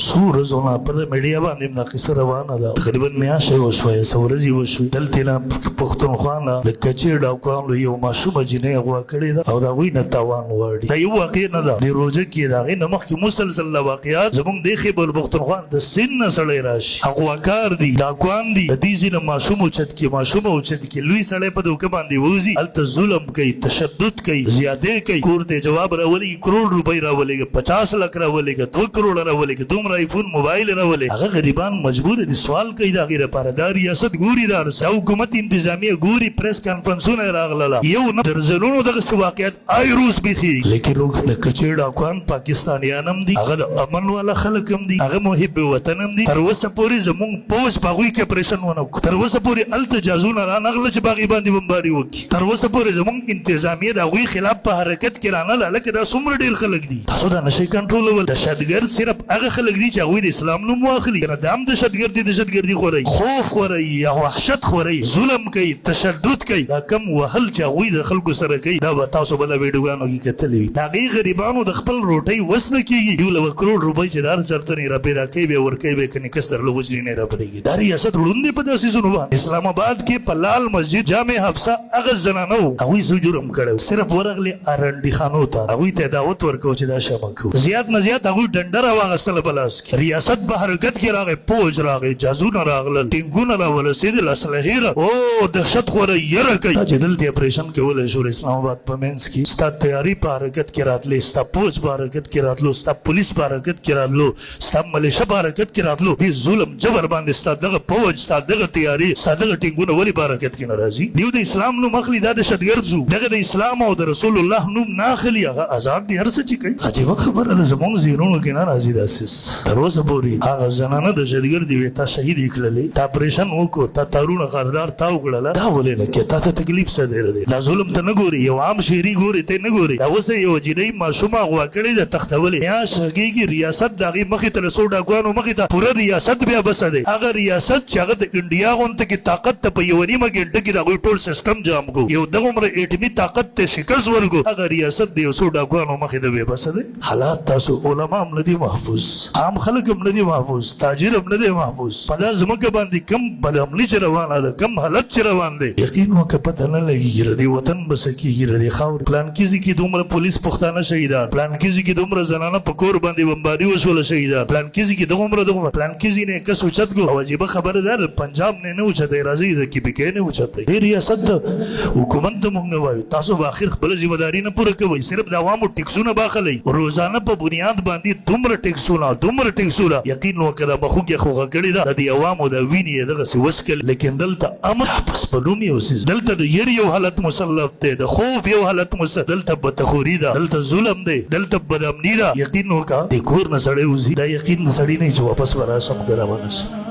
سور زونه پر میډیا باندې د قصه روانه ده تقریبا میاشتې وشوه سورزي وشوي دلته نه پښتونخوا نه د کچې ډاکوان یو ماشومه جنې غوا کړې ده او دا وی نه تاوان وړي دا یو واقع نه ده د روزه کې دا غي نه مخکې مسلسل واقعات زمونږ د خیبر پښتونخوا د سن سړی راشي اغواکار دي ډاکوان دي د دې ځینې ماشوم اوچت کې ماشومه اوچت کې لوی سړی په دوکه باندې ووځي هلته ظلم کوي تشدد کوي زیاتې کوي کور ته جواب راولي کروڑ روپۍ راولي 50 لک راولي 2 کروڑ راولي دومره آیفون موبایل راولي هغه غریبان مجبور دي سوال کوي دا غیر پردار ریاست ګوري دا حکومت انتظامیه ګوري پریس کانفرنسونه راغله یو نه درزلونو دغه واقعیت ایروس بيخي لیکن لوګ د کچې ډاکوان پاکستانیان هم دي هغه د امن والا خلک هم دي هغه محب وطن هم دي تر اوسه پورې زمونږ پوج په هغوی کې اپریشن ونه کړو تر اوسه پورې هلته جازونه رانغله چې په هغې باندې بمباري وکړي تر اوسه پورې زمونږ انتظامیه د هغوی خلاف په حرکت کې رانغله هلکه دا څومره ډېر خلک دي تاسو دا نشئ کنټرولول دهشتګرد صرف هغه خلک دي چې هغوی د اسلام نوم واخلي کنه دا هم دهشتګردي دهشتګردي خورئ خوف خورئ یا وحشت خورئ ظلم کوي تشدد کوي دا کم وهل چې هغوی د خلکو سره کوي دا به تاسو به د ویډیوګانو کې کتلي وي د هغې غریبانو د خپل روټۍ وس نه کېږي یو له کروڑ روپۍ چې دا هر چېرته نه راپیدا کوي بیا ورکوي بیا که نکس درله وجري نه راپرېږي دا ریاست ړوند دی په داسې ځینو باندې اسلام آباد کې په لال مسجد جامع حفصه هغه زنانه وو هغوی څه جرم کړی صرف ورغلې ارنډي خانو ته هغوی ته دعوت ورکوو چې دا شامه کوو زیات نه زیات هغوی ډنډه راواغېستله په لاس کې ریاست په حرکت کې راغی پوج راغی جازونه راغلل ټینګونه راورسېدل اسلحې او دهشت خوره یره کوي دا چې دلته اپریشن کولی شو اسلام آباد په منځ کې ستا تیاري په حرکت کې راتلې ستا پوج په حرکت کې راتلو ستا پولیس په حرکت کې راتلو ستا ملیشه په حرکت کې راتلو دې ظلم جبر باندې ستا دغه پوج ستا دغه تیاري ستا دغه ټینګونه ولې په حرکت کې نه راځي دیو د اسلام نوم اخلي دا دهشتګرد ځو دغه د اسلام او د رسول الله نوم نه اخلي هغه آزاد دي هر څه چې کوي عجیبه خبره ده زمونږ ذهنونو کې نه راځي داسې تر اوسه پورې هغه زنانه دهشتګردي وې تا شهید یې کړلې تا اپریشن وکړو تا تارونه خاردار تا وکړله دا ولې نه کې تا ته تکلیف څه دی دا ظلم ته نه ګوري یو عام شهري ګوري ته نه ګوري دا اوس یو جنۍ ماشومه غوا کړې ده تختولې میاشت کېږي ریاست د هغې مخې ته له څو ډاکوانو مخې ته پوره ریاست بیا بسه دی هغه ریاست چې هغه د انډیا غونته کې طاقت ته په یوه نیمه ګنټه کې د هغوی ټول سیسټم جام کړو یو دغومره ایټمي طاقت ته شکست ورکړو هغه ریاست د یو څو ډاکوانو مخې ته بیا بسه دی حالات تاسو علما هم نه دي محفوظ عام خلک هم نه دي محفوظ تاجر هم نه دی محفوظ په دا ځمکه باندې کم بدعملي چې روانه ده کم حالت چې روان دی یقین مو که پته نه لګېږي د دې وطن به څه کېږي د دې خاورې پلان کیزي کې دومره پولیس پښتانه شهیدان پلان کیزي کې دومره زنانه په کور باندې بمباري وشوله شهیدان پلان کیزي کې دغومره پلان کیزي نه کس اوچت کړو او عجیبه خبره ده پنجاب نه اوچتی راځي د کیپیکې نه اوچتی دې ریاست د حکومت ته موږ نه وایو تاسو به آخر خپله ذمهداري نه پوره کوئ صرف د عوامو ټیکسونه باخلئ روزانه په بنیاد باندې دومره ټیکسونه یقین وکړه دا بخو کې خوږه کړې ده د دې عوامو د وینې یې دغسې وڅکل لیکن دلته امن بس په نوم یو څیز دلته د یری یو حالت مسلط دی د خوف یو حالت مسلط دلته بدتخوري ده دلته ظلم دی دلته بدامني ده یقین وکړه د کور نه سړی وځي دا یقین د سړي نه چې واپس به راشم که راونه شم